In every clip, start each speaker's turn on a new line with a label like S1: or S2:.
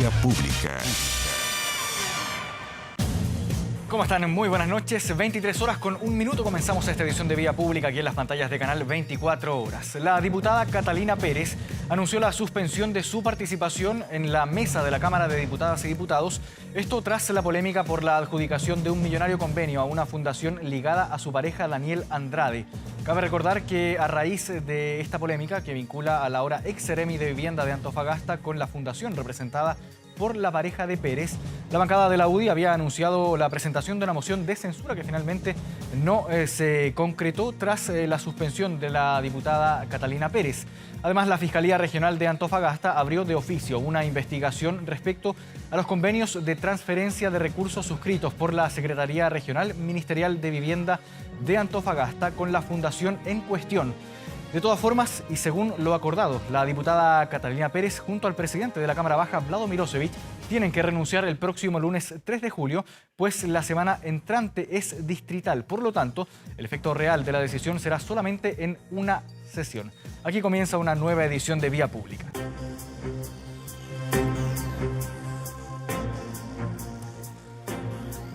S1: Vía Pública.
S2: ¿Cómo están? Muy buenas noches. 23 horas con un minuto comenzamos esta edición de Vía Pública aquí en las pantallas de Canal 24 Horas. La diputada Catalina Pérez anunció la suspensión de su participación en la mesa de la Cámara de Diputadas y Diputados. Esto tras la polémica por la adjudicación de un millonario convenio a una fundación ligada a su pareja Daniel Andrade. Cabe recordar que a raíz de esta polémica que vincula a la ahora ex seremi de Vivienda de Antofagasta con la fundación representada por la pareja de Pérez, la bancada de la UDI había anunciado la presentación de una moción de censura que finalmente no se concretó tras la suspensión de la diputada Catalina Pérez. Además, la Fiscalía Regional de Antofagasta abrió de oficio una investigación respecto a los convenios de transferencia de recursos suscritos por la Secretaría Regional Ministerial de Vivienda de Antofagasta con la fundación en cuestión. De todas formas, y según lo acordado, la diputada Catalina Pérez junto al presidente de la Cámara Baja, Vlado Mirosevic, tienen que renunciar el próximo lunes 3 de julio, pues la semana entrante es distrital. Por lo tanto, el efecto real de la decisión será solamente en una sesión. Aquí comienza una nueva edición de Vía Pública.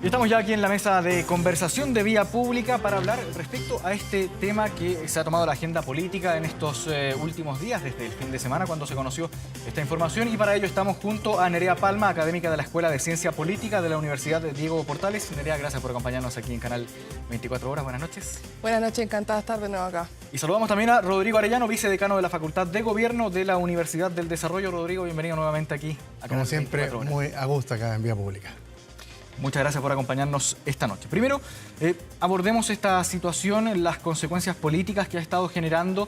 S2: Y estamos ya aquí en la mesa de conversación de Vía Pública para hablar respecto a este tema que se ha tomado la agenda política en estos últimos días, desde el fin de semana cuando se conoció esta información. Y para ello estamos junto a Nerea Palma, académica de la Escuela de Ciencia Política de la Universidad de Diego Portales. Nerea, gracias por acompañarnos aquí en Canal 24 Horas. Buenas noches.
S3: Buenas noches, encantada de estar de nuevo acá.
S2: Y saludamos también a Rodrigo Arellano, vicedecano de la Facultad de Gobierno de la Universidad del Desarrollo. Rodrigo, bienvenido nuevamente aquí a Canal
S4: Como siempre,
S2: 24 Horas.
S4: muy a gusto acá en Vía Pública.
S2: Muchas gracias por acompañarnos esta noche. Primero, abordemos esta situación, las consecuencias políticas que ha estado generando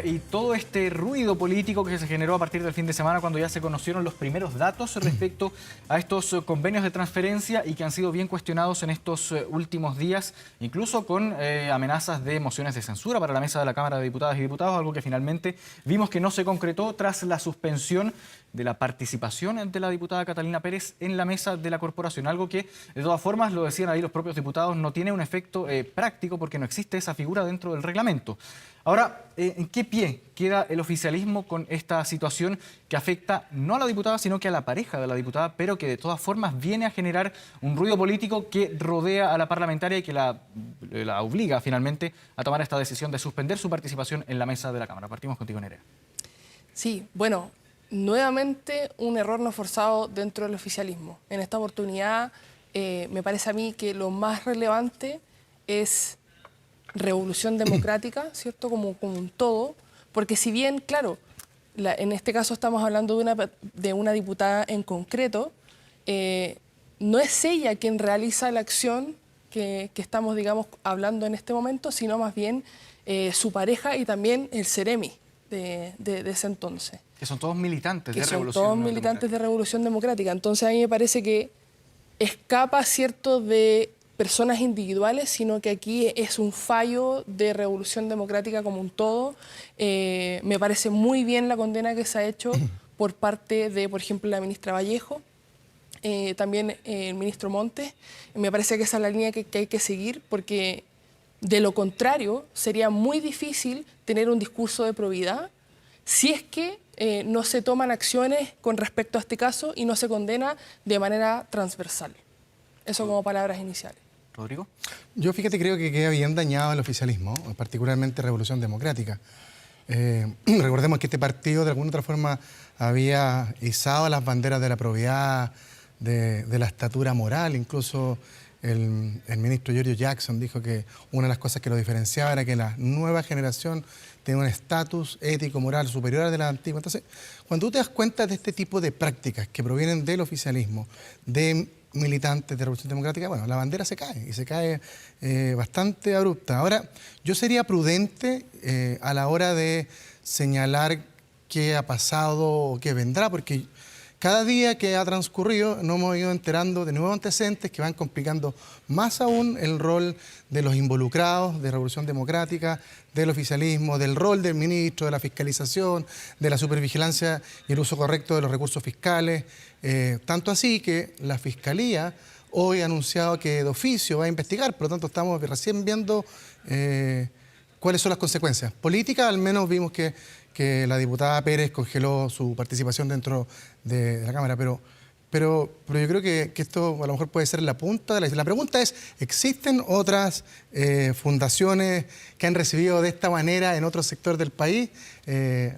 S2: y todo este ruido político que se generó a partir del fin de semana cuando ya se conocieron los primeros datos respecto a estos convenios de transferencia y que han sido bien cuestionados en estos últimos días, incluso con amenazas de mociones de censura para la mesa de la Cámara de Diputadas y Diputados, algo que finalmente vimos que no se concretó tras la suspensión de la participación de la diputada Catalina Pérez en la mesa de la corporación, algo que de todas formas, lo decían ahí los propios diputados, no tiene un efecto práctico porque no existe esa figura dentro del reglamento. Ahora, ¿en qué pie queda el oficialismo con esta situación que afecta no a la diputada, sino que a la pareja de la diputada, pero que de todas formas viene a generar un ruido político que rodea a la parlamentaria y que la obliga finalmente a tomar esta decisión de suspender su participación en la mesa de la Cámara? Partimos contigo, Nerea.
S3: Sí, bueno, nuevamente un error no forzado dentro del oficialismo. En esta oportunidad me parece a mí que lo más relevante es revolución democrática, ¿cierto? Como un todo, porque si bien, claro, en este caso estamos hablando de una diputada en concreto, no es ella quien realiza la acción que estamos, digamos, hablando en este momento, sino más bien su pareja y también el seremi de ese entonces.
S2: Que son todos militantes de Revolución
S3: Democrática. Todos militantes de Revolución Democrática. Entonces a mí me parece que escapa, ¿cierto?, de personas individuales, sino que aquí es un fallo de Revolución Democrática como un todo. Me parece muy bien la condena que se ha hecho por parte de, por ejemplo, la ministra Vallejo, también el ministro Montes. Me parece que esa es la línea que hay que seguir, porque de lo contrario sería muy difícil tener un discurso de probidad si es que no se toman acciones con respecto a este caso y no se condena de manera transversal. Eso como palabras iniciales.
S2: ¿Rodrigo?
S4: Yo fíjate, creo que queda bien dañado el oficialismo, particularmente Revolución Democrática. Recordemos que este partido de alguna otra forma había izado las banderas de la probidad, de la estatura moral. Incluso el ministro Giorgio Jackson dijo que una de las cosas que lo diferenciaba era que la nueva generación tiene un estatus ético, moral superior al de la antigua. Entonces, cuando tú te das cuenta de este tipo de prácticas que provienen del oficialismo, de militantes de Revolución Democrática, bueno, la bandera se cae, y se cae bastante abrupta. Ahora, yo sería prudente a la hora de señalar qué ha pasado o qué vendrá, porque cada día que ha transcurrido nos hemos ido enterando de nuevos antecedentes que van complicando más aún el rol de los involucrados de Revolución Democrática, del oficialismo, del rol del ministro, de la fiscalización, de la supervigilancia y el uso correcto de los recursos fiscales. Tanto así que la Fiscalía hoy ha anunciado que de oficio va a investigar, por lo tanto estamos recién viendo cuáles son las consecuencias. Políticas, al menos vimos que la diputada Pérez congeló su participación dentro de la Cámara, pero pero yo creo que esto a lo mejor puede ser la punta de la isla. La pregunta es, ¿existen otras fundaciones que han recibido de esta manera en otro sector del país?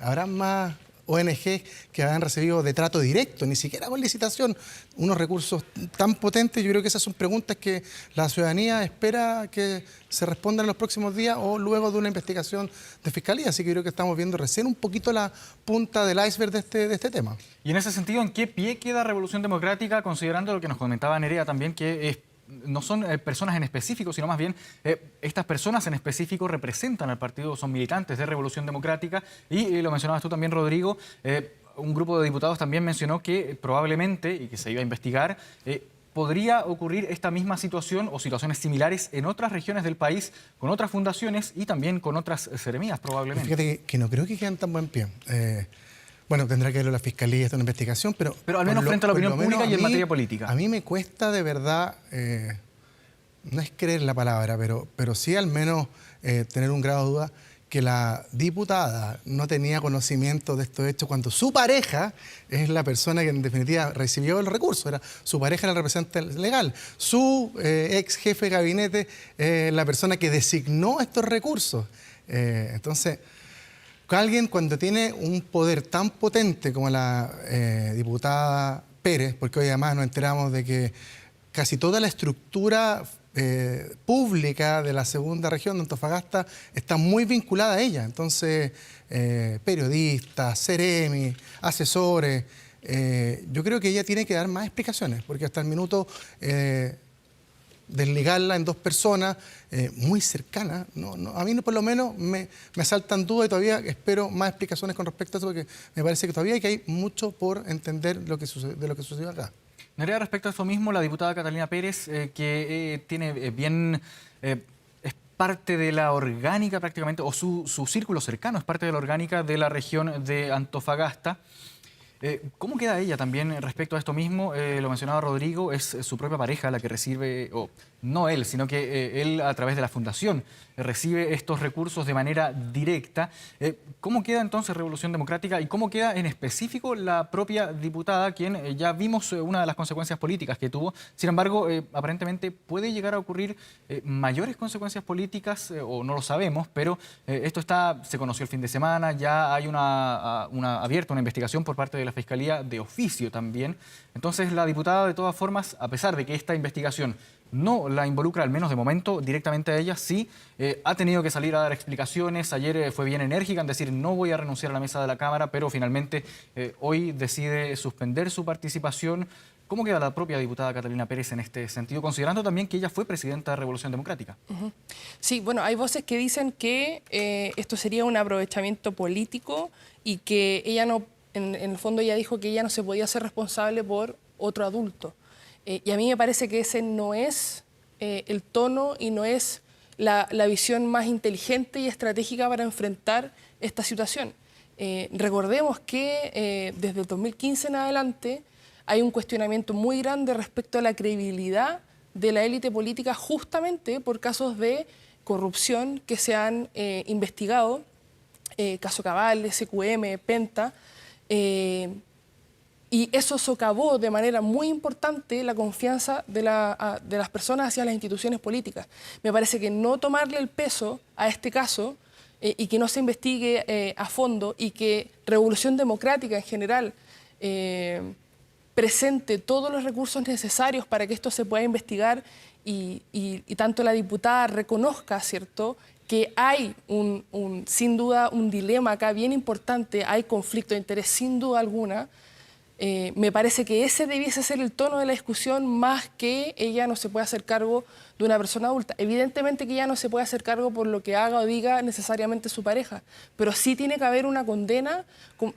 S4: ¿Habrá más ONG que han recibido de trato directo, ni siquiera con licitación, unos recursos tan potentes? Yo creo que esas son preguntas que la ciudadanía espera que se respondan en los próximos días o luego de una investigación de fiscalía. Así que yo creo que estamos viendo recién un poquito la punta del iceberg de este tema.
S2: Y en ese sentido, ¿en qué pie queda Revolución Democrática, considerando lo que nos comentaba Nerea también, que no son personas en específico, sino más bien estas personas en específico representan al partido, son militantes de Revolución Democrática? Y lo mencionabas tú también, Rodrigo, un grupo de diputados también mencionó que probablemente, y que se iba a investigar, podría ocurrir esta misma situación o situaciones similares en otras regiones del país, con otras fundaciones y también con otras seremías, probablemente.
S4: Fíjate que no creo que queden tan buen pie. Bueno, tendrá que verlo la Fiscalía, esta es una investigación, pero
S2: al menos frente a la opinión pública y en materia política.
S4: A mí me cuesta de verdad, no es creer la palabra, pero sí al menos tener un grado de duda que la diputada no tenía conocimiento de estos hechos cuando su pareja es la persona que en definitiva recibió el recurso. Su pareja era el representante legal. Su ex jefe de gabinete la persona que designó estos recursos. Entonces, alguien cuando tiene un poder tan potente como la diputada Pérez, porque hoy además nos enteramos de que casi toda la estructura pública de la segunda región de Antofagasta está muy vinculada a ella. Entonces, periodistas, seremi, asesores, yo creo que ella tiene que dar más explicaciones, porque hasta el minuto desligarla en dos personas muy cercanas, a mí por lo menos me asaltan dudas y todavía espero más explicaciones con respecto a eso, porque me parece que todavía hay mucho por entender de lo que sucedió acá.
S2: Nerea, respecto a eso mismo, la diputada Catalina Pérez, que tiene bien, es parte de la orgánica prácticamente, o su círculo cercano es parte de la orgánica de la región de Antofagasta. ¿Cómo queda ella también respecto a esto mismo? Lo mencionaba Rodrigo, es su propia pareja la que recibe, o no él, sino que él a través de la fundación recibe estos recursos de manera directa. ¿Cómo queda entonces Revolución Democrática y cómo queda en específico la propia diputada, quien ya vimos una de las consecuencias políticas que tuvo? Sin embargo, aparentemente puede llegar a ocurrir mayores consecuencias políticas, o no lo sabemos, pero esto se conoció el fin de semana, ya hay abierta una investigación por parte de la Fiscalía de oficio también. Entonces la diputada, de todas formas, a pesar de que esta investigación no la involucra, al menos de momento, directamente a ella, sí ha tenido que salir a dar explicaciones. Ayer fue bien enérgica en decir no voy a renunciar a la mesa de la Cámara, pero finalmente hoy decide suspender su participación. ¿Cómo queda la propia diputada Catalina Pérez en este sentido, considerando también que ella fue presidenta de Revolución Democrática?
S3: Sí, bueno, hay voces que dicen que esto sería un aprovechamiento político y que ella no, en el fondo ella dijo que ella no se podía hacer responsable por otro adulto. Y a mí me parece que ese no es el tono y no es la visión más inteligente y estratégica para enfrentar esta situación. Recordemos que desde el 2015 en adelante hay un cuestionamiento muy grande respecto a la credibilidad de la élite política justamente por casos de corrupción que se han investigado, caso Cabal, SQM, Penta, y eso socavó de manera muy importante la confianza de las personas hacia las instituciones políticas. Me parece que no tomarle el peso a este caso y que no se investigue a fondo y que Revolución Democrática en general presente todos los recursos necesarios para que esto se pueda investigar y tanto la diputada reconozca, ¿cierto?, que hay sin duda un dilema acá bien importante, hay conflicto de interés sin duda alguna. Me parece que ese debiese ser el tono de la discusión, más que ella no se puede hacer cargo de una persona adulta. Evidentemente que ella no se puede hacer cargo por lo que haga o diga necesariamente su pareja, pero sí tiene que haber una condena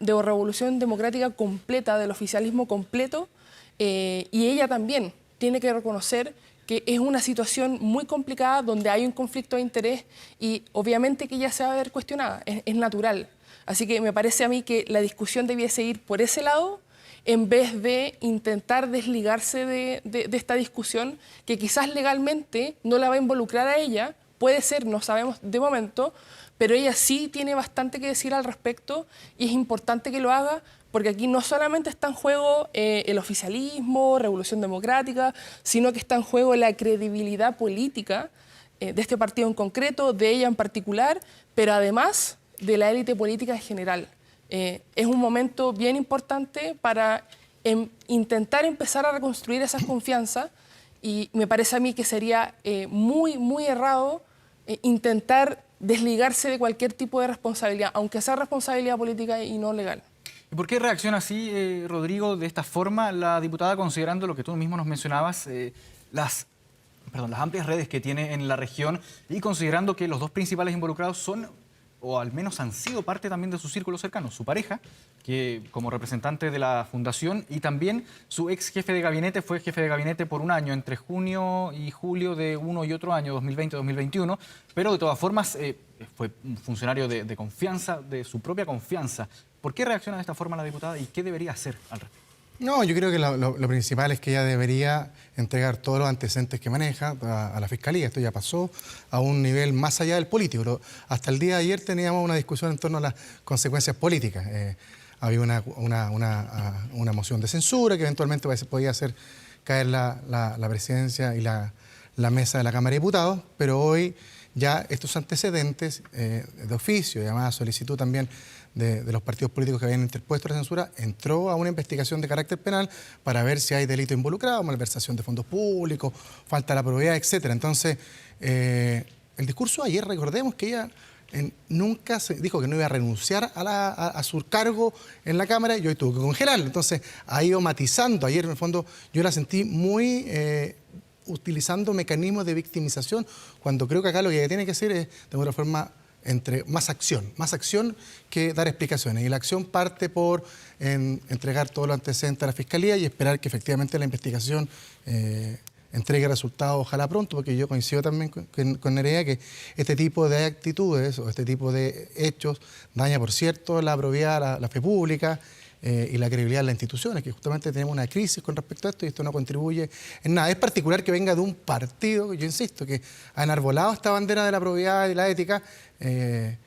S3: de Revolución Democrática completa, del oficialismo completo, y ella también tiene que reconocer que es una situación muy complicada donde hay un conflicto de interés y obviamente que ella se va a ver cuestionada, es natural. Así que me parece a mí que la discusión debiese ir por ese lado, en vez de intentar desligarse de esta discusión que quizás legalmente no la va a involucrar a ella, puede ser, no sabemos de momento, pero ella sí tiene bastante que decir al respecto y es importante que lo haga porque aquí no solamente está en juego el oficialismo, Revolución Democrática, sino que está en juego la credibilidad política de este partido en concreto, de ella en particular, pero además de la élite política en general. Es un momento bien importante para intentar empezar a reconstruir esas confianzas y me parece a mí que sería muy errado intentar desligarse de cualquier tipo de responsabilidad, aunque sea responsabilidad política y no legal.
S2: ¿Y por qué reacciona así, Rodrigo, de esta forma la diputada, considerando lo que tú mismo nos mencionabas, las amplias redes que tiene en la región y considerando que los dos principales involucrados son, o al menos han sido parte también de su círculo cercano, su pareja, que como representante de la fundación, y también su ex jefe de gabinete, fue jefe de gabinete por un año, entre junio y julio de uno y otro año, 2020-2021, pero de todas formas fue un funcionario de confianza, de su propia confianza. ¿Por qué reacciona de esta forma la diputada y qué debería hacer al respecto?
S4: No, yo creo que lo principal es que ella debería entregar todos los antecedentes que maneja a la Fiscalía. Esto ya pasó a un nivel más allá del político. Hasta el día de ayer teníamos una discusión en torno a las consecuencias políticas. Había una moción de censura que eventualmente podía hacer caer la presidencia y la mesa de la Cámara de Diputados, pero hoy ya estos antecedentes de oficio, llamada solicitud también de los partidos políticos que habían interpuesto la censura, entró a una investigación de carácter penal para ver si hay delito involucrado, malversación de fondos públicos, falta de la probidad, etc. Entonces, el discurso ayer, recordemos que ella nunca se dijo que no iba a renunciar a su cargo en la Cámara y hoy tuvo que congelarlo. Entonces, ha ido matizando. Ayer, en el fondo, yo la sentí muy utilizando mecanismos de victimización, cuando creo que acá lo que tiene que hacer es, de alguna forma, más acción que dar explicaciones. Y la acción parte por entregar todos los antecedentes a la Fiscalía y esperar que efectivamente la investigación entregue resultados, ojalá pronto, porque yo coincido también con Nerea que este tipo de actitudes o este tipo de hechos daña, por cierto, la probidad, la fe pública, y la credibilidad de las instituciones, que justamente tenemos una crisis con respecto a esto y esto no contribuye en nada. Es particular que venga de un partido, yo insisto, que ha enarbolado esta bandera de la probidad y la ética de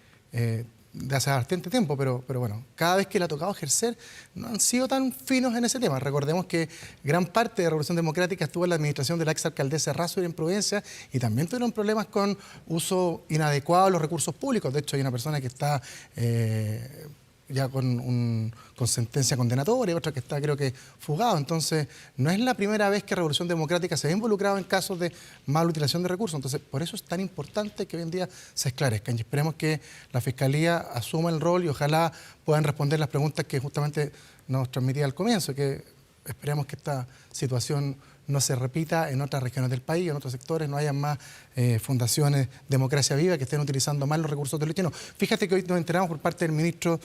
S4: hace bastante tiempo, pero bueno, cada vez que le ha tocado ejercer no han sido tan finos en ese tema. Recordemos que gran parte de la Revolución Democrática estuvo en la administración de la exalcaldesa Errázuriz en Providencia y también tuvieron problemas con uso inadecuado de los recursos públicos. De hecho, hay una persona que está ya con sentencia condenatoria, otra que está, creo que, fugado. Entonces, no es la primera vez que Revolución Democrática se ha involucrado en casos de mala utilización de recursos. Entonces, por eso es tan importante que hoy en día se esclarezcan. Y esperemos que la Fiscalía asuma el rol y ojalá puedan responder las preguntas que justamente nos transmitía al comienzo, que esperemos que esta situación no se repita en otras regiones del país, en otros sectores, no haya más fundaciones Democracia Viva que estén utilizando mal los recursos del destino. Fíjate que hoy nos enteramos por parte del ministro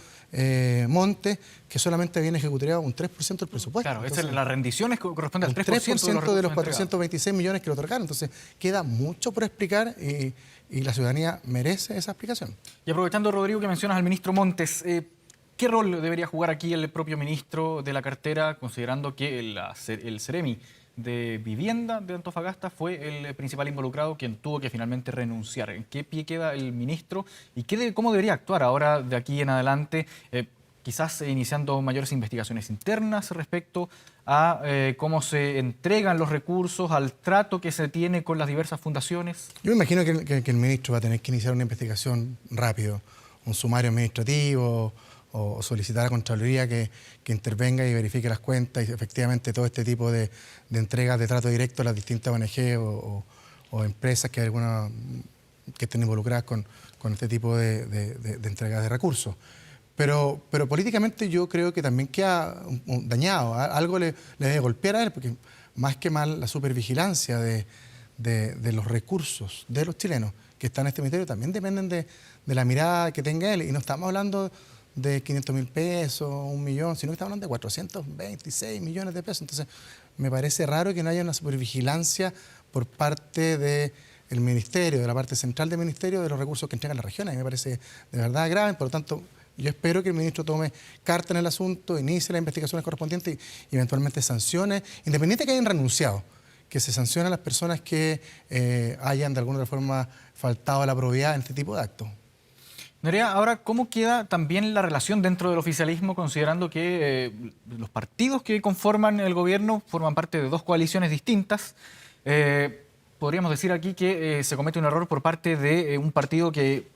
S4: Montes que solamente habían ejecutado un 3% del presupuesto.
S2: Claro, las rendiciones corresponden al
S4: 3% de los 426 millones que le otorgaron. Entonces, queda mucho por explicar y la ciudadanía merece esa explicación.
S2: Y aprovechando, Rodrigo, que mencionas al ministro Montes, ¿qué rol debería jugar aquí el propio ministro de la cartera, considerando que el Ceremi de Vivienda de Antofagasta fue el principal involucrado, quien tuvo que finalmente renunciar? ¿En qué pie queda el ministro y cómo debería actuar ahora de aquí en adelante? Quizás iniciando mayores investigaciones internas respecto a cómo se entregan los recursos, al trato que se tiene con las diversas fundaciones.
S4: Yo me imagino que el ministro va a tener que iniciar una investigación rápido, un sumario administrativo o solicitar a la Contraloría que intervenga y verifique las cuentas y efectivamente todo este tipo de entregas de trato directo a las distintas ONG o empresas que estén involucradas con este tipo de entregas de recursos. Pero políticamente yo creo que también queda dañado, algo le debe golpear a él, porque más que mal la supervigilancia de los recursos de los chilenos que están en este ministerio también dependen de la mirada que tenga él. Y no estamos hablando de 500.000 pesos, 1 millón, sino que estamos hablando de 426 millones de pesos. Entonces, me parece raro que no haya una supervigilancia por parte del ministerio, de la parte central del ministerio, de los recursos que entregan las regiones. A mí me parece de verdad grave, por lo tanto, yo espero que el ministro tome carta en el asunto, inicie las investigaciones correspondientes y eventualmente sancione, independiente de que hayan renunciado, que se sancione a las personas que hayan de alguna otra forma faltado a la probidad en este tipo de actos.
S2: Nerea, ahora, ¿cómo queda también la relación dentro del oficialismo, considerando que los partidos que conforman el gobierno forman parte de dos coaliciones distintas? Podríamos decir aquí que se comete un error por parte de un partido que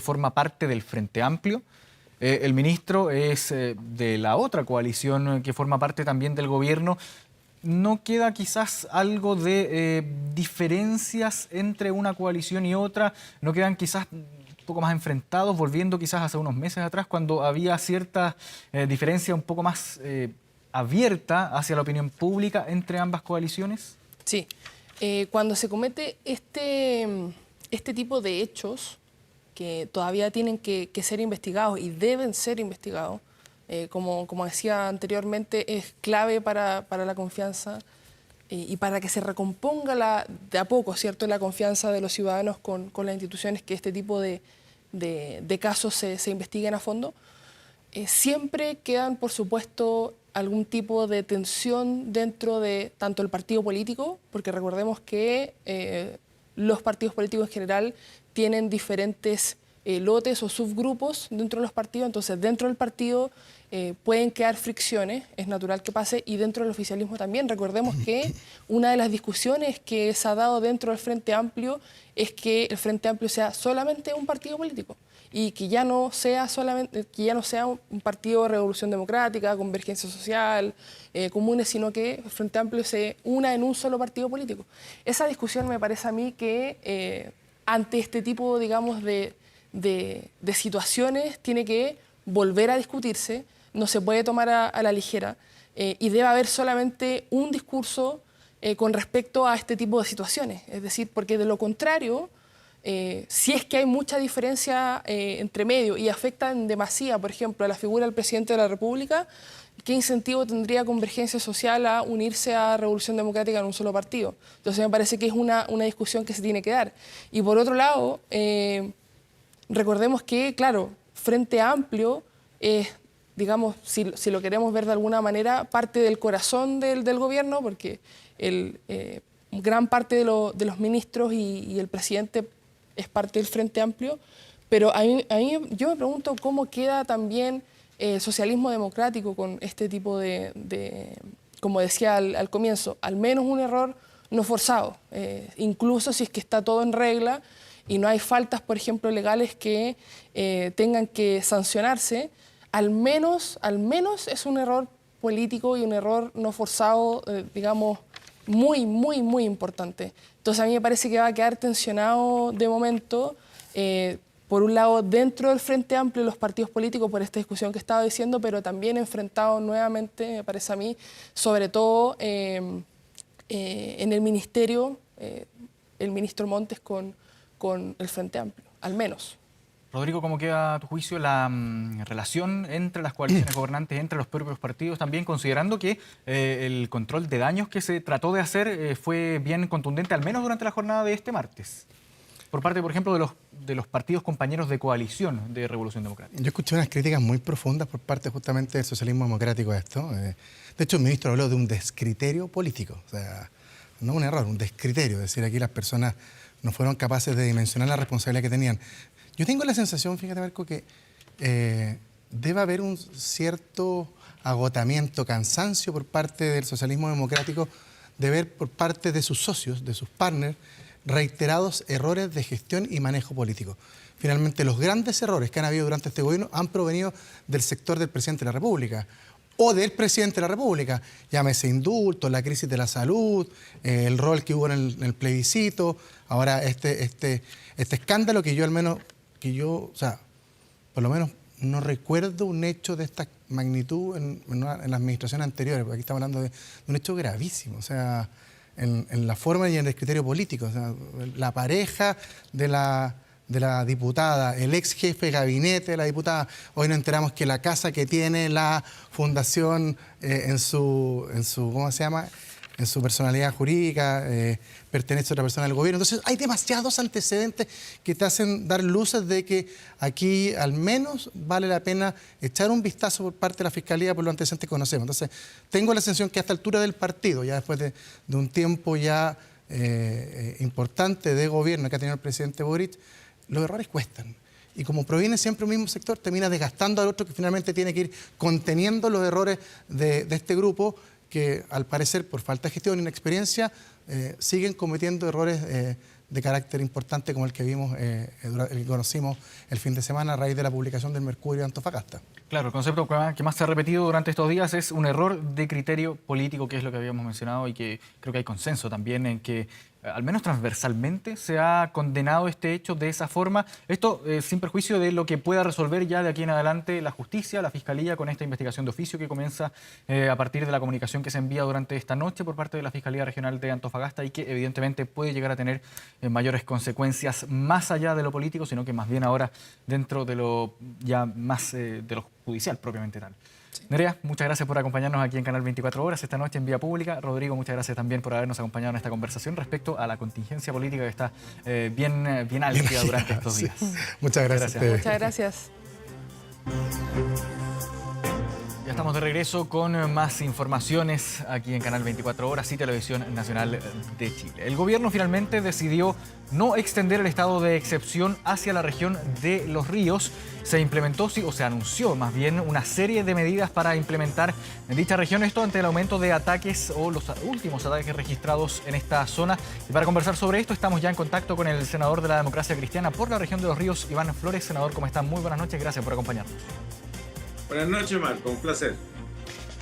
S2: forma parte del Frente Amplio. El ministro es de la otra coalición que forma parte también del gobierno. ¿No queda quizás algo de diferencias entre una coalición y otra? ¿No quedan quizás un poco más enfrentados, volviendo quizás hace unos meses atrás, cuando había cierta diferencia un poco más abierta hacia la opinión pública entre ambas coaliciones?
S3: Sí, cuando se comete este tipo de hechos que todavía tienen que ser investigados y deben ser investigados, como decía anteriormente, es clave para la confianza y para que se recomponga de a poco, ¿cierto?, la confianza de los ciudadanos con las instituciones, que este tipo de casos se investiguen a fondo. Siempre quedan, por supuesto, algún tipo de tensión dentro de tanto el partido político, porque recordemos que los partidos políticos en general tienen diferentes lotes o subgrupos dentro de los partidos, entonces dentro del partido pueden quedar fricciones, es natural que pase, y dentro del oficialismo también. Recordemos que una de las discusiones que se ha dado dentro del Frente Amplio es que el Frente Amplio sea solamente un partido político y que ya no sea un partido de Revolución Democrática, Convergencia Social, Comunes, sino que el Frente Amplio se una en un solo partido político. Esa discusión me parece a mí que ante este tipo, digamos, de situaciones tiene que volver a discutirse, no se puede tomar a la ligera, y debe haber solamente un discurso con respecto a este tipo de situaciones. Es decir, porque de lo contrario, si es que hay mucha diferencia entre medio y afecta en demasía, por ejemplo, a la figura del presidente de la República, ¿qué incentivo tendría Convergencia Social a unirse a Revolución Democrática en un solo partido? Entonces me parece que es una discusión que se tiene que dar. Y por otro lado, recordemos que, claro, Frente Amplio es, digamos, si lo queremos ver de alguna manera, parte del corazón del gobierno, porque gran parte de los ministros y el presidente es parte del Frente Amplio, pero yo me pregunto cómo queda también el socialismo democrático con este tipo como decía al comienzo, al menos un error no forzado, incluso si es que está todo en regla y no hay faltas, por ejemplo, legales que tengan que sancionarse, al menos es un error político y un error no forzado, digamos, muy, muy, muy importante. Entonces a mí me parece que va a quedar tensionado de momento, por un lado dentro del Frente Amplio los partidos políticos por esta discusión que estaba diciendo, pero también enfrentado nuevamente, me parece a mí, sobre todo en el ministerio, el ministro Montes con el Frente Amplio, al menos.
S2: Rodrigo, ¿cómo queda a tu juicio la relación entre las coaliciones gobernantes, entre los propios partidos, también considerando que el control de daños que se trató de hacer fue bien contundente, al menos durante la jornada de este martes, por parte, por ejemplo, de los partidos compañeros de coalición de Revolución Democrática?
S4: Yo escuché unas críticas muy profundas por parte justamente del socialismo democrático a esto. De hecho, el ministro habló de un descriterio político, o sea, no un error, un descriterio, es decir, aquí las personas no fueron capaces de dimensionar la responsabilidad que tenían. Yo tengo la sensación, fíjate, Marco, que debe haber un cierto agotamiento, cansancio por parte del socialismo democrático de ver por parte de sus socios, de sus partners, reiterados errores de gestión y manejo político. Finalmente, los grandes errores que han habido durante este gobierno han provenido del sector del presidente de la República o del presidente de la República. Llámese indulto, la crisis de la salud, el rol que hubo en el plebiscito, ahora este escándalo que yo al menos... o sea, por lo menos no recuerdo un hecho de esta magnitud en la administración anterior, porque aquí estamos hablando de un hecho gravísimo, o sea, en la forma y en el criterio político. O sea, la pareja de la diputada, el ex jefe de gabinete de la diputada, hoy nos enteramos que la casa que tiene la fundación en su ¿cómo se llama?, en su personalidad jurídica, pertenece a otra persona del gobierno. Entonces hay demasiados antecedentes que te hacen dar luces de que aquí al menos vale la pena echar un vistazo por parte de la Fiscalía por los antecedentes que conocemos. Entonces tengo la sensación que a esta altura del partido, ya después de un tiempo ya importante de gobierno que ha tenido el presidente Boric, los errores cuestan. Y como proviene siempre un mismo sector, termina desgastando al otro que finalmente tiene que ir conteniendo los errores de este grupo que, al parecer, por falta de gestión e inexperiencia, siguen cometiendo errores de carácter importante como el que vimos, el que conocimos el fin de semana a raíz de la publicación del Mercurio de Antofagasta.
S2: Claro, el concepto que más se ha repetido durante estos días es un error de criterio político, que es lo que habíamos mencionado y que creo que hay consenso también en que, al menos transversalmente, se ha condenado este hecho de esa forma. Esto sin perjuicio de lo que pueda resolver ya de aquí en adelante la justicia, la fiscalía, con esta investigación de oficio que comienza a partir de la comunicación que se envía durante esta noche por parte de la Fiscalía Regional de Antofagasta y que evidentemente puede llegar a tener mayores consecuencias más allá de lo político, sino que más bien ahora dentro de lo ya más de lo judicial propiamente tal. Sí. Nerea, muchas gracias por acompañarnos aquí en Canal 24 Horas esta noche en Vía Pública. Rodrigo, muchas gracias también por habernos acompañado en esta conversación respecto a la contingencia política que está bien álgida durante estos días. Sí.
S4: Muchas gracias.
S3: Muchas gracias.
S2: Ya estamos de regreso con más informaciones aquí en Canal 24 Horas y Televisión Nacional de Chile. El gobierno finalmente decidió no extender el estado de excepción hacia la región de Los Ríos. Se implementó, o se anunció más bien, una serie de medidas para implementar en dicha región, esto ante el aumento de ataques o los últimos ataques registrados en esta zona. Y para conversar sobre esto estamos ya en contacto con el senador de la Democracia Cristiana por la región de Los Ríos, Iván Flores. Senador, ¿cómo está? Muy buenas noches, gracias por acompañarnos.
S1: Buenas noches, Marco, un placer.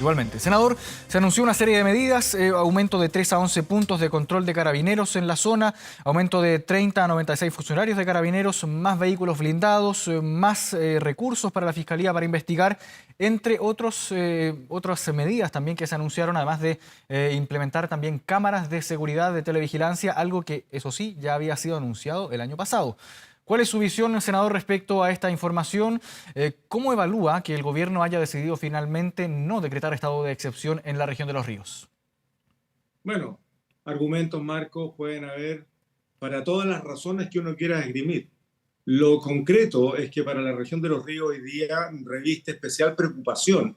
S2: Igualmente. Senador, se anunció una serie de medidas, aumento de 3 a 11 puntos de control de carabineros en la zona, aumento de 30 a 96 funcionarios de carabineros, más vehículos blindados, más recursos para la Fiscalía para investigar, entre otras medidas también que se anunciaron, además de implementar también cámaras de seguridad de televigilancia, algo que, eso sí, ya había sido anunciado el año pasado. ¿Cuál es su visión, senador, respecto a esta información? ¿Cómo evalúa que el gobierno haya decidido finalmente no decretar estado de excepción en la región de Los Ríos?
S1: Bueno, argumentos, Marco, pueden haber para todas las razones que uno quiera esgrimir. Lo concreto es que para la región de Los Ríos hoy día reviste especial preocupación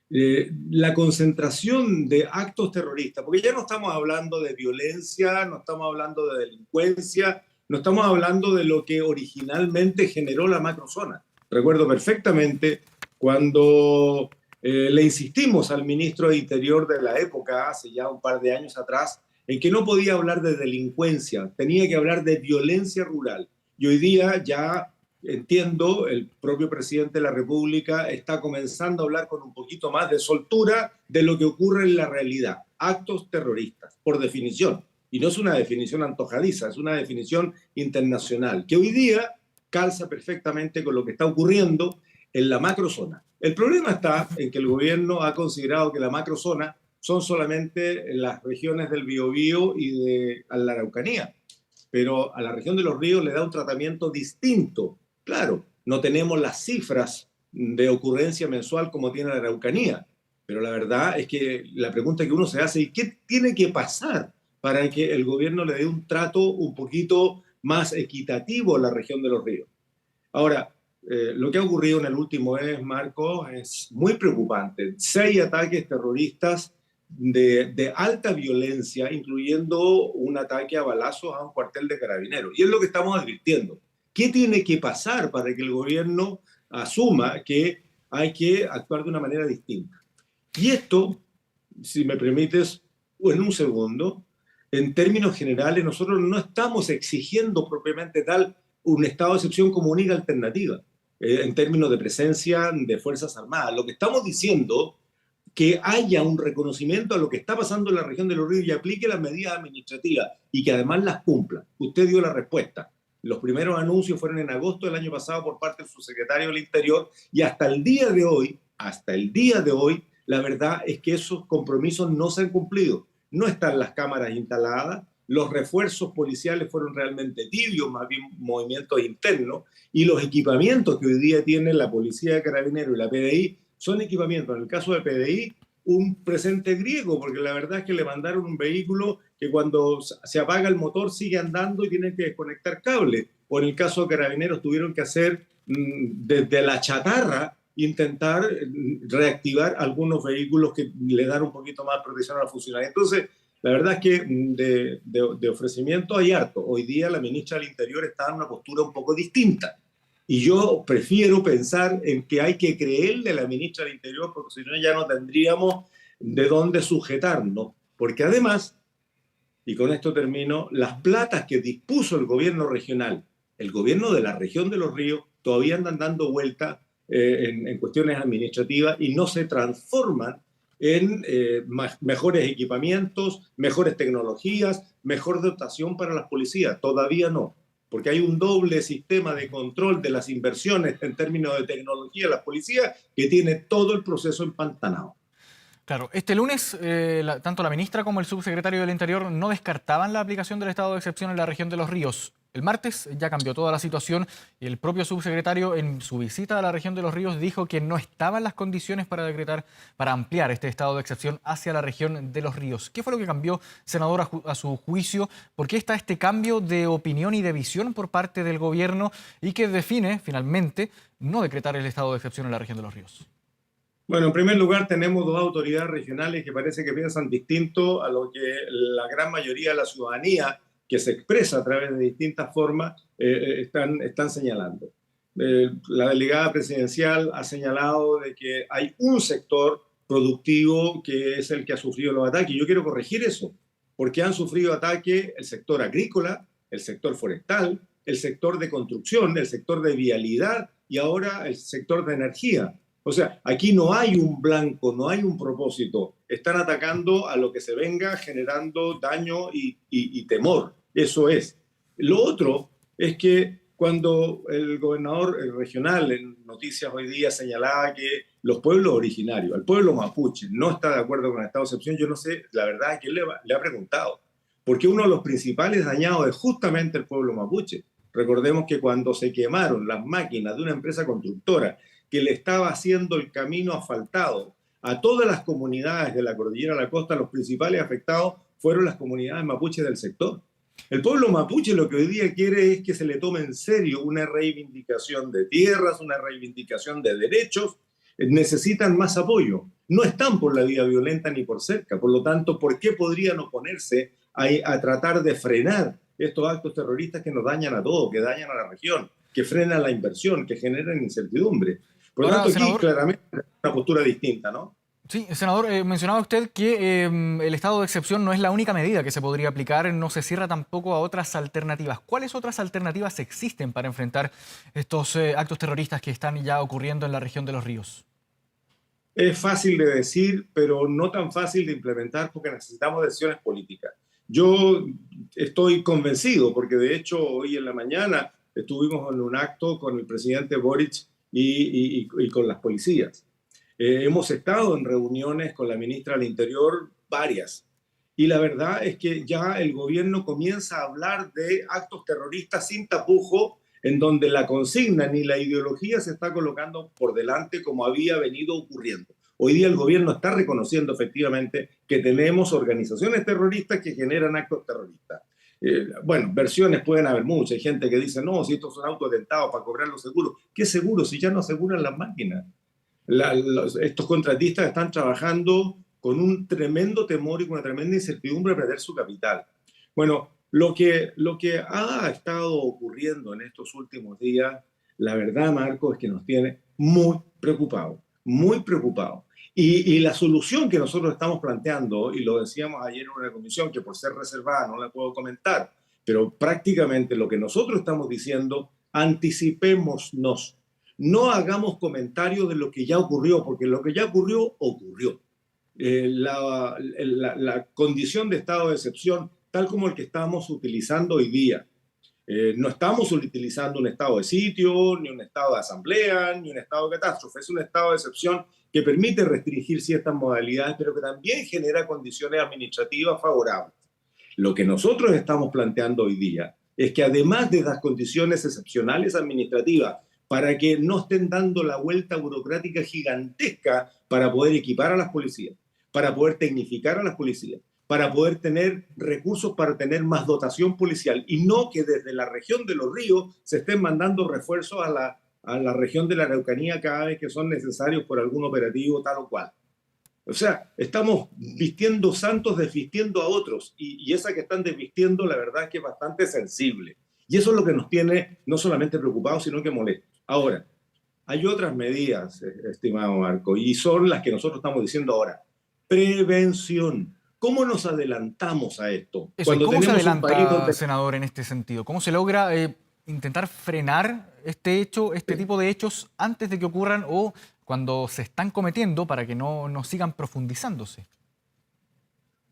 S1: la concentración de actos terroristas, porque ya no estamos hablando de violencia, no estamos hablando de delincuencia, no estamos hablando de lo que originalmente generó la macrozona. Recuerdo perfectamente cuando le insistimos al ministro de Interior de la época, hace ya un par de años atrás, en que no podía hablar de delincuencia, tenía que hablar de violencia rural. Y hoy día ya entiendo, el propio presidente de la República está comenzando a hablar con un poquito más de soltura de lo que ocurre en la realidad. Actos terroristas, por definición. Y no es una definición antojadiza, es una definición internacional, que hoy día calza perfectamente con lo que está ocurriendo en la macrozona. El problema está en que el gobierno ha considerado que la macrozona son solamente las regiones del Biobío y de la Araucanía, pero a la región de Los Ríos le da un tratamiento distinto. Claro, no tenemos las cifras de ocurrencia mensual como tiene la Araucanía, pero la verdad es que la pregunta que uno se hace es ¿qué tiene que pasar para que el gobierno le dé un trato un poquito más equitativo a la región de Los Ríos? Ahora, lo que ha ocurrido en el último mes, Marco, es muy preocupante. 6 ataques terroristas de alta violencia, incluyendo un ataque a balazos a un cuartel de carabineros. Y es lo que estamos advirtiendo. ¿Qué tiene que pasar para que el gobierno asuma que hay que actuar de una manera distinta? Y esto, si me permites, en un segundo, en términos generales, nosotros no estamos exigiendo propiamente tal un estado de excepción como única alternativa en términos de presencia de Fuerzas Armadas. Lo que estamos diciendo que haya un reconocimiento a lo que está pasando en la región de Los Ríos y aplique las medidas administrativas y que además las cumpla. Usted dio la respuesta. Los primeros anuncios fueron en agosto del año pasado por parte del subsecretario del Interior y hasta el día de hoy, la verdad es que esos compromisos no se han cumplido. No están las cámaras instaladas, los refuerzos policiales fueron realmente tibios, más bien movimientos internos, y los equipamientos que hoy día tienen la Policía de Carabineros y la PDI son equipamientos, en el caso de PDI, un presente griego, porque la verdad es que le mandaron un vehículo que cuando se apaga el motor sigue andando y tienen que desconectar cable. O en el caso de Carabineros tuvieron que hacer desde la chatarra intentar reactivar algunos vehículos que le dan un poquito más protección a la funcionalidad. Entonces, La verdad es que de ofrecimiento hay harto. Hoy día la ministra del Interior está en una postura un poco distinta. Y yo prefiero pensar en que hay que creerle a la ministra del Interior, porque si no ya no tendríamos de dónde sujetarnos. Porque además, y con esto termino, las platas que dispuso el gobierno regional, el gobierno de la región de Los Ríos, todavía andan dando vuelta en cuestiones administrativas y no se transforman en mejores equipamientos, mejores tecnologías, mejor dotación para las policías. Todavía no, porque hay un doble sistema de control de las inversiones en términos de tecnología de las policías que tiene todo el proceso empantanado.
S2: Claro, este lunes tanto la ministra como el subsecretario del Interior no descartaban la aplicación del estado de excepción en la región de Los Ríos. El martes ya cambió toda la situación y el propio subsecretario en su visita a la región de Los Ríos dijo que no estaban las condiciones para ampliar este estado de excepción hacia la región de Los Ríos. ¿Qué fue lo que cambió, senador, a su juicio? ¿Por qué está este cambio de opinión y de visión por parte del gobierno y que define finalmente no decretar el estado de excepción en la región de Los Ríos?
S1: Bueno, en primer lugar tenemos dos autoridades regionales que parece que piensan distinto a lo que la gran mayoría de la ciudadanía que se expresa a través de distintas formas están señalando. La delegada presidencial ha señalado de que hay un sector productivo que es el que ha sufrido los ataques. Yo quiero corregir eso, porque han sufrido ataques el sector agrícola, el sector forestal, el sector de construcción, el sector de vialidad y ahora el sector de energía. O sea, aquí no hay un blanco, no hay un propósito. Están atacando a lo que se venga generando daño y temor. Eso es. Lo otro es que cuando el gobernador regional en noticias hoy día señalaba que los pueblos originarios, el pueblo mapuche, no está de acuerdo con el estado de excepción, yo no sé, la verdad es que él le ha preguntado. Porque uno de los principales dañados es justamente el pueblo mapuche. Recordemos que cuando se quemaron las máquinas de una empresa constructora que le estaba haciendo el camino asfaltado a todas las comunidades de la cordillera de la costa, los principales afectados fueron las comunidades mapuches del sector. El pueblo mapuche lo que hoy día quiere es que se le tome en serio una reivindicación de tierras, una reivindicación de derechos. Necesitan más apoyo. No están por la vía violenta ni por cerca. Por lo tanto, ¿por qué podrían oponerse a tratar de frenar estos actos terroristas que nos dañan a todos, que dañan a la región, que frenan la inversión, que generan incertidumbre? Por lo tanto, aquí
S2: senador,
S1: claramente hay una postura distinta, ¿no?
S2: Sí, senador, mencionaba usted que el estado de excepción no es la única medida que se podría aplicar, no se cierra tampoco a otras alternativas. ¿Cuáles otras alternativas existen para enfrentar estos actos terroristas que están ya ocurriendo en la región de Los Ríos?
S1: Es fácil de decir, pero no tan fácil de implementar porque necesitamos decisiones políticas. Yo estoy convencido, porque de hecho hoy en la mañana estuvimos en un acto con el presidente Boric y con las policías. Hemos estado en reuniones con la ministra del Interior, varias, y la verdad es que ya el gobierno comienza a hablar de actos terroristas sin tapujo, en donde la consigna ni la ideología se está colocando por delante como había venido ocurriendo. Hoy día el gobierno está reconociendo efectivamente que tenemos organizaciones terroristas que generan actos terroristas. Bueno, versiones pueden haber muchas. Hay gente que dice, no, si estos son autoatentados para cobrar los seguros. ¿Qué seguros si ya no aseguran las máquinas? Estos contratistas están trabajando con un tremendo temor y con una tremenda incertidumbre de perder su capital. Bueno, lo que ha estado ocurriendo en estos últimos días, la verdad, Marco, es que nos tiene muy preocupados, muy preocupados. Y la solución que nosotros estamos planteando, y lo decíamos ayer en una comisión que por ser reservada no la puedo comentar, pero prácticamente lo que nosotros estamos diciendo, anticipémonos. No hagamos comentarios de lo que ya ocurrió, porque lo que ya ocurrió, ocurrió. La condición de estado de excepción, tal como el que estamos utilizando hoy día, no estamos utilizando un estado de sitio, ni un estado de asamblea, ni un estado de catástrofe. Es un estado de excepción que permite restringir ciertas modalidades, pero que también genera condiciones administrativas favorables. Lo que nosotros estamos planteando hoy día es que además de las condiciones excepcionales administrativas, para que no estén dando la vuelta burocrática gigantesca para poder equipar a las policías, para poder tecnificar a las policías, para poder tener recursos para tener más dotación policial y no que desde la región de Los Ríos se estén mandando refuerzos a la región de la Araucanía cada vez que son necesarios por algún operativo tal o cual. O sea, estamos vistiendo santos, desvistiendo a otros, y esa que están desvistiendo, la verdad es que es bastante sensible. Y eso es lo que nos tiene no solamente preocupados, sino que molestos. Ahora, hay otras medidas, estimado Marco, y son las que nosotros estamos diciendo ahora. Prevención. ¿Cómo nos adelantamos a esto?
S2: Eso, ¿y
S1: Cuando
S2: cómo se
S1: tenemos un país
S2: adelanta,
S1: donde...
S2: senador, en este sentido? ¿Cómo se logra intentar frenar este hecho, este tipo de hechos antes de que ocurran o cuando se están cometiendo para que no sigan profundizándose?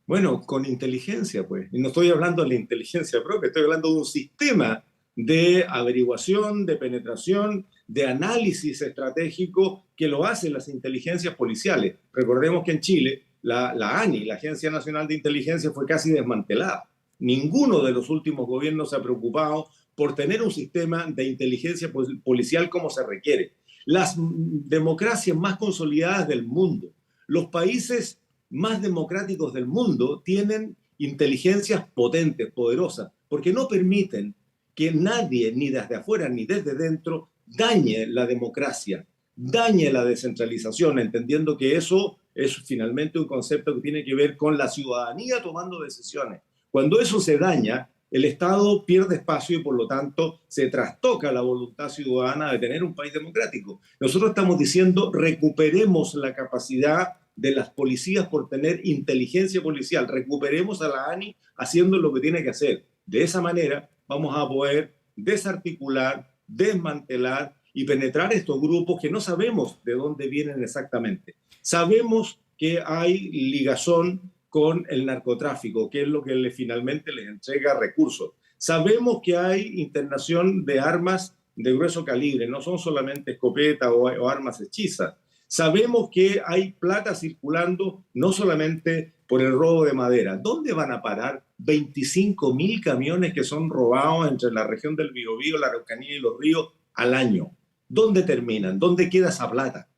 S1: Bueno, con inteligencia, pues. Y no estoy hablando de la inteligencia propia, estoy hablando de un sistema de averiguación, de penetración, de análisis estratégico que lo hacen las inteligencias policiales. Recordemos que en Chile la ANI, la Agencia Nacional de Inteligencia, fue casi desmantelada. Ninguno de los últimos gobiernos se ha preocupado por tener un sistema de inteligencia policial como se requiere. Las democracias más consolidadas del mundo, los países más democráticos del mundo tienen inteligencias potentes, poderosas, porque no permiten que nadie, ni desde afuera ni desde dentro, dañe la democracia, dañe la descentralización, entendiendo que eso es finalmente un concepto que tiene que ver con la ciudadanía tomando decisiones. Cuando eso se daña, el Estado pierde espacio y por lo tanto se trastoca la voluntad ciudadana de tener un país democrático. Nosotros estamos diciendo recuperemos la capacidad de las policías por tener inteligencia policial, recuperemos a la ANI haciendo lo que tiene que hacer. De esa manera vamos a poder desarticular, desmantelar y penetrar estos grupos que no sabemos de dónde vienen exactamente. Sabemos que hay ligazón con el narcotráfico, que es lo que finalmente les entrega recursos. Sabemos que hay internación de armas de grueso calibre, no son solamente escopetas o armas hechizas. Sabemos que hay plata circulando no solamente por el robo de madera. ¿Dónde van a parar 25.000 camiones que son robados entre la región del Biobío, la Araucanía y los ríos al año? ¿Dónde terminan? ¿Dónde queda esa plata?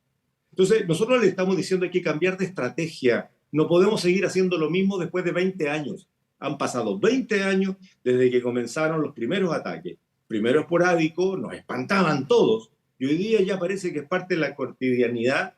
S1: Entonces, nosotros le estamos diciendo que hay que cambiar de estrategia. No podemos seguir haciendo lo mismo después de 20 años. Han pasado 20 años desde que comenzaron los primeros ataques. Primero esporádico, nos espantaban todos. Y hoy día ya parece que es parte de la cotidianidad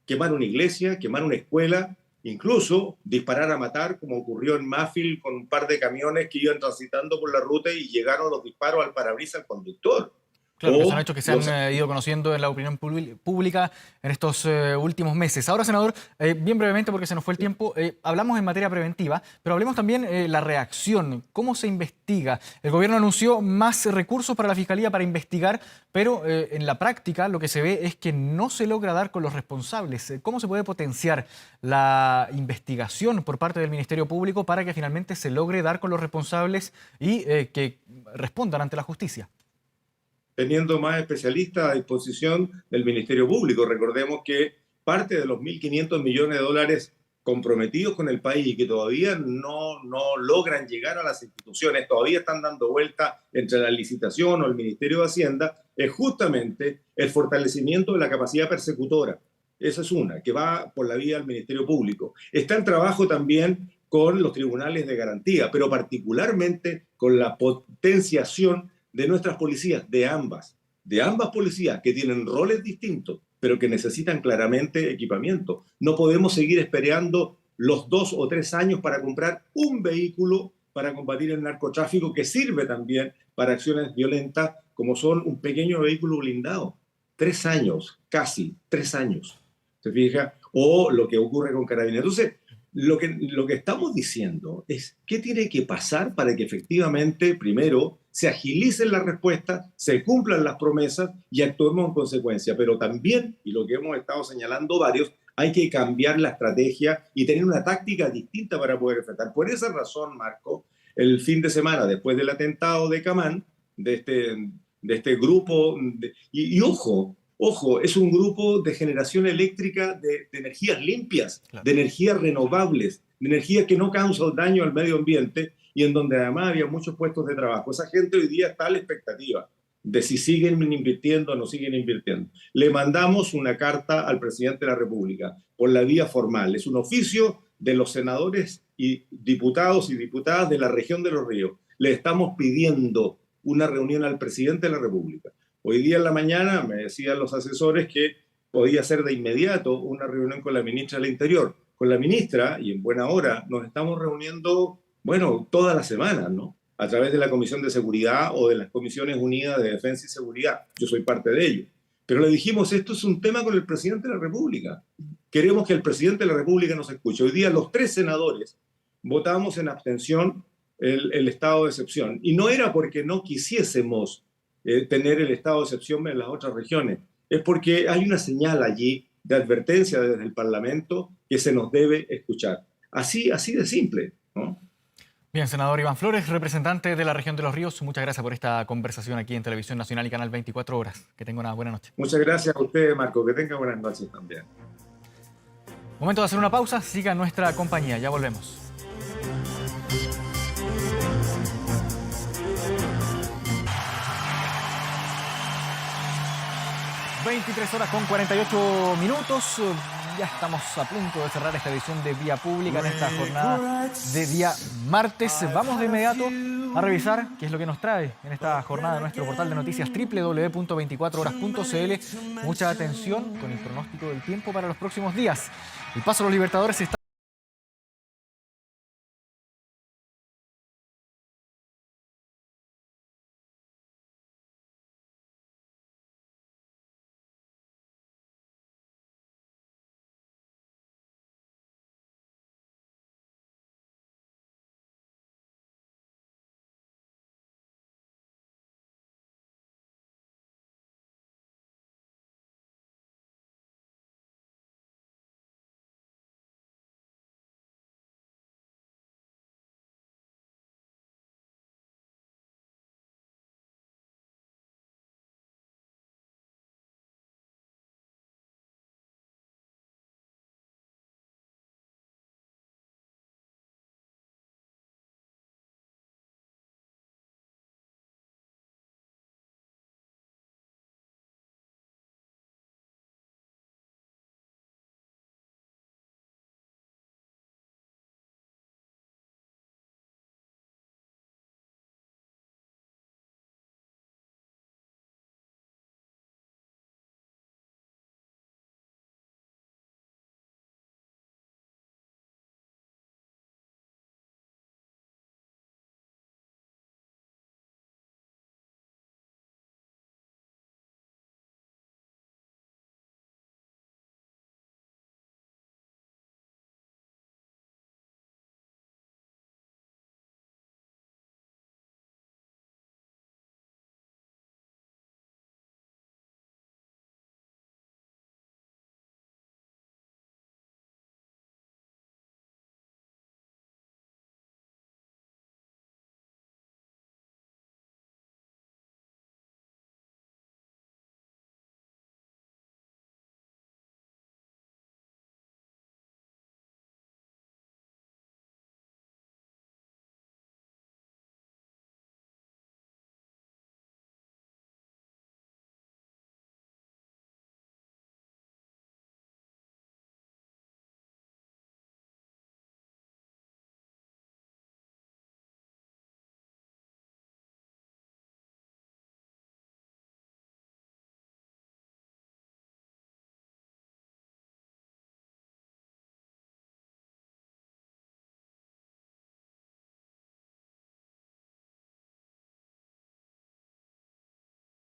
S1: quemar una iglesia, quemar una escuela, incluso disparar a matar, como ocurrió en Mafil con un par de camiones que iban transitando por la ruta y llegaron los disparos al parabrisas al conductor.
S2: Claro, que son hechos que se han ido conociendo en la opinión pública en estos últimos meses. Ahora, senador, bien brevemente, porque se nos fue el tiempo, hablamos en materia preventiva, pero hablemos también la reacción. ¿Cómo se investiga? El gobierno anunció más recursos para la Fiscalía para investigar, pero en la práctica lo que se ve es que no se logra dar con los responsables. ¿Cómo se puede potenciar la investigación por parte del Ministerio Público para que finalmente se logre dar con los responsables y que respondan ante la justicia?
S1: Teniendo más especialistas a disposición del Ministerio Público. Recordemos que parte de los 1.500 millones de dólares comprometidos con el país y que todavía no logran llegar a las instituciones, todavía están dando vuelta entre la licitación o el Ministerio de Hacienda, es justamente el fortalecimiento de la capacidad persecutora. Esa es una, que va por la vía del Ministerio Público. Está en trabajo también con los tribunales de garantía, pero particularmente con la potenciación de nuestras policías, de ambas policías que tienen roles distintos, pero que necesitan claramente equipamiento. No podemos seguir esperando los 2 o 3 años para comprar un vehículo para combatir el narcotráfico que sirve también para acciones violentas, como son un pequeño vehículo blindado. 3 años, casi 3 años, ¿se fija? O lo que ocurre con Carabineros. Entonces, lo que estamos diciendo es qué tiene que pasar para que efectivamente, primero, se agilicen las respuestas, se cumplan las promesas y actuemos en consecuencia. Pero también, y lo que hemos estado señalando varios, hay que cambiar la estrategia y tener una táctica distinta para poder enfrentar. Por esa razón, Marco, el fin de semana, después del atentado de Camán, de este grupo, y ojo, es un grupo de generación eléctrica de energías limpias, claro, de energías renovables, de energías que no causan daño al medio ambiente y en donde además había muchos puestos de trabajo. Esa gente hoy día está a la expectativa de si siguen invirtiendo o no siguen invirtiendo. Le mandamos una carta al presidente de la República por la vía formal. Es un oficio de los senadores y diputados y diputadas de la región de Los Ríos. Le estamos pidiendo una reunión al presidente de la República. Hoy día en la mañana me decían los asesores que podía ser de inmediato una reunión con la ministra del Interior. con la ministra, y en buena hora, nos estamos reuniendo, bueno, todas las semanas, ¿no? A través de la Comisión de Seguridad o de las Comisiones Unidas de Defensa y Seguridad. Yo soy parte de ello. Pero le dijimos, esto es un tema con el presidente de la República. Queremos que el presidente de la República nos escuche. Hoy día los 3 senadores votamos en abstención el estado de excepción. Y no era porque no quisiésemos tener el estado de excepción en las otras regiones. Es porque hay una señal allí de advertencia desde el Parlamento que se nos debe escuchar. Así de simple, ¿no?
S2: Bien, senador Iván Flores, representante de la región de Los Ríos, muchas gracias por esta conversación aquí en Televisión Nacional y Canal 24 Horas. Que tenga una buena noche.
S1: Muchas gracias a usted, Marco. Que tenga buenas noches también.
S2: Momento de hacer una pausa. Siga nuestra compañía. Ya volvemos. (23:48). Ya estamos a punto de cerrar esta edición de Vía Pública en esta jornada de día martes. Vamos de inmediato a revisar qué es lo que nos trae en esta jornada de nuestro portal de noticias www.24horas.cl. Mucha atención con el pronóstico del tiempo para los próximos días. El paso a los Libertadores está